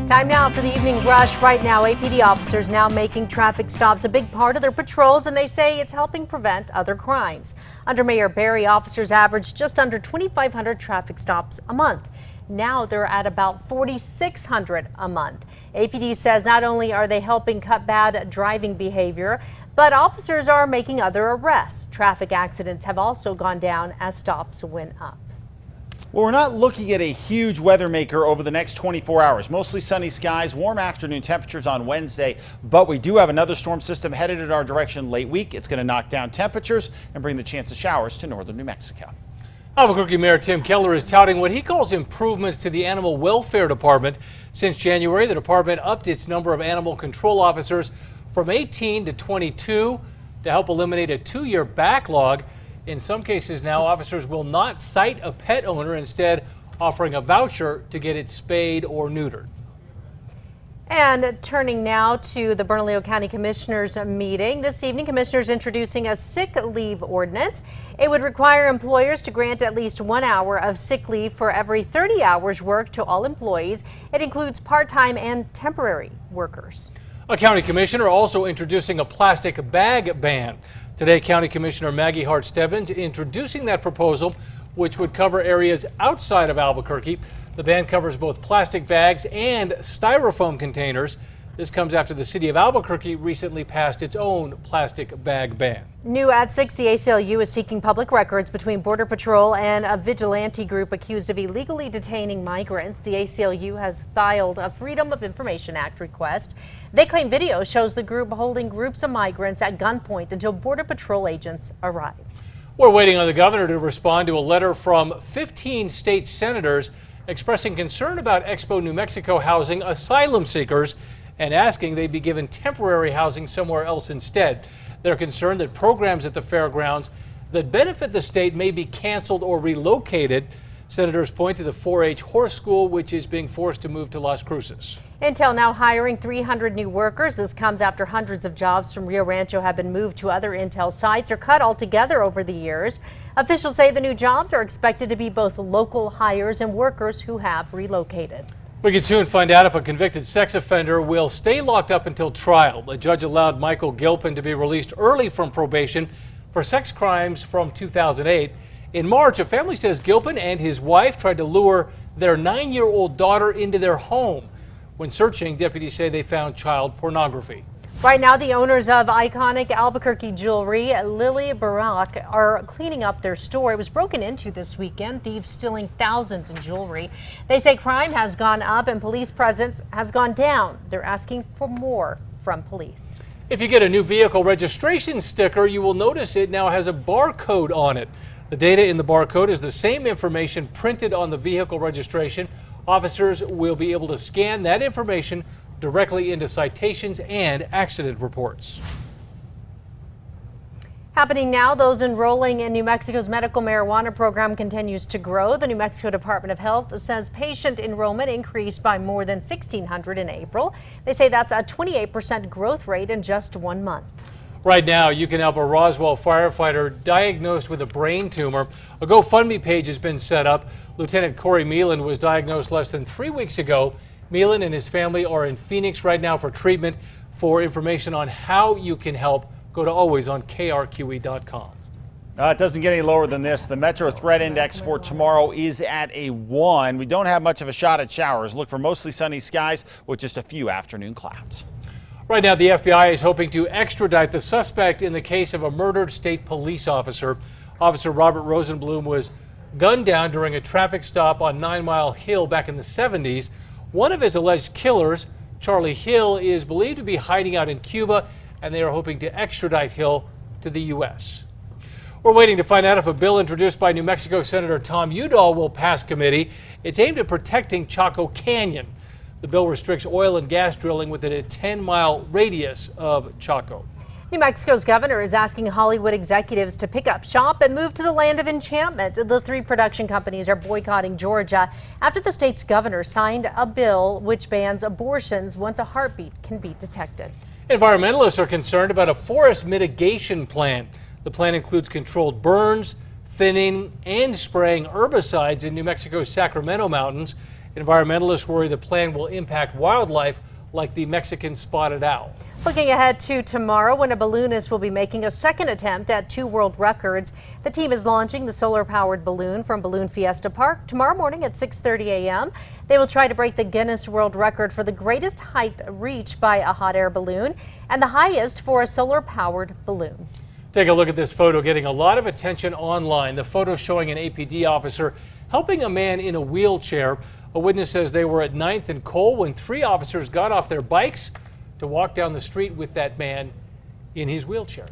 Time now for the evening rush. Right now, APD officers now making traffic stops a big part of their patrols, and they say it's helping prevent other crimes. Under Mayor Barry, officers averaged just under 2,500 traffic stops a month. Now they're at about 4,600 a month. APD says not only are they helping cut bad driving behavior, but officers are making other arrests. Traffic accidents have also gone down as stops went up. Well, we're not looking at a huge weather maker over the next 24 hours. Mostly sunny skies, warm afternoon temperatures on Wednesday, but we do have another storm system headed in our direction late week. It's going to knock down temperatures and bring the chance of showers to northern New Mexico. Albuquerque Mayor Tim Keller is touting what he calls improvements to the Animal Welfare Department. Since January, the department upped its number of animal control officers from 18 to 22 to help eliminate a 2-year backlog. In some cases now, officers will not cite a pet owner, instead offering a voucher to get it spayed or neutered. And turning now to the Bernalillo County Commissioners meeting. This evening, commissioners introducing a sick leave ordinance. It would require employers to grant at least 1 hour of sick leave for every 30 hours worked to all employees. It includes part-time and temporary workers. A county commissioner also introducing a plastic bag ban. Today, County Commissioner Maggie Hart-Stebbins introducing that proposal, which would cover areas outside of Albuquerque. The ban covers both plastic bags and styrofoam containers. This comes after the city of Albuquerque recently passed its own plastic bag ban. New at 6, the ACLU is seeking public records between Border Patrol and a vigilante group accused of illegally detaining migrants. The ACLU has filed a Freedom of Information Act request. They claim video shows the group holding groups of migrants at gunpoint until Border Patrol agents arrive. We're waiting on the governor to respond to a letter from 15 state senators expressing concern about Expo New Mexico housing asylum seekers and asking they be given temporary housing somewhere else instead. They're concerned that programs at the fairgrounds that benefit the state may be canceled or relocated. Senators point to the 4-H horse school, which is being forced to move to Las Cruces. Intel now hiring 300 new workers. This comes after hundreds of jobs from Rio Rancho have been moved to other Intel sites or cut altogether over the years. Officials say the new jobs are expected to be both local hires and workers who have relocated. We can soon find out if a convicted sex offender will stay locked up until trial. A judge allowed Michael Gilpin to be released early from probation for sex crimes from 2008. In March, a family says Gilpin and his wife tried to lure their 9-year-old daughter into their home. When searching, deputies say they found child pornography. Right now, the owners of iconic Albuquerque jewelry, Lily Barak, are cleaning up their store. It was broken into this weekend, thieves stealing thousands in jewelry. They say crime has gone up and police presence has gone down. They're asking for more from police. If you get a new vehicle registration sticker, you will notice it now has a barcode on it. The data in the barcode is the same information printed on the vehicle registration. Officers will be able to scan that information directly into citations and accident reports. Happening now, those enrolling in New Mexico's medical marijuana program continues to grow. The New Mexico Department of Health says patient enrollment increased by more than 1,600 in April. They say that's a 28% growth rate in just 1 month. Right now, you can help a Roswell firefighter diagnosed with a brain tumor. A GoFundMe page has been set up. Lieutenant Corey Meelan was diagnosed less than 3 weeks ago. Meelan and his family are in Phoenix right now for treatment. For information on how you can help, go to alwaysonkrqe.com. It doesn't get any lower than this. The Metro Threat Index for tomorrow is at a 1. We don't have much of a shot at showers. Look for mostly sunny skies with just a few afternoon clouds. Right now, the FBI is hoping to extradite the suspect in the case of a murdered state police officer. Officer Robert Rosenblum was gunned down during a traffic stop on 9 Mile Hill back in the 70s. One of his alleged killers, Charlie Hill, is believed to be hiding out in Cuba, and they are hoping to extradite Hill to the U.S. We're waiting to find out if a bill introduced by New Mexico Senator Tom Udall will pass committee. It's aimed at protecting Chaco Canyon. The bill restricts oil and gas drilling within a 10-mile radius of Chaco. New Mexico's governor is asking Hollywood executives to pick up shop and move to the land of enchantment. The 3 production companies are boycotting Georgia after the state's governor signed a bill which bans abortions once a heartbeat can be detected. Environmentalists are concerned about a forest mitigation plan. The plan includes controlled burns, thinning, and spraying herbicides in New Mexico's Sacramento mountains. Environmentalists worry the plan will impact wildlife like the Mexican spotted owl. Looking ahead to tomorrow, when a balloonist will be making a second attempt at 2 world records. The team is launching the solar-powered balloon from Balloon Fiesta Park tomorrow morning at 6:30 a.m. They will try to break the Guinness World Record for the greatest height reached by a hot air balloon and the highest for a solar-powered balloon. Take a look at this photo getting a lot of attention online. The photo showing an APD officer helping a man in a wheelchair. A witness says they were at 9th and Cole when 3 officers got off their bikes to walk down the street with that man in his wheelchair.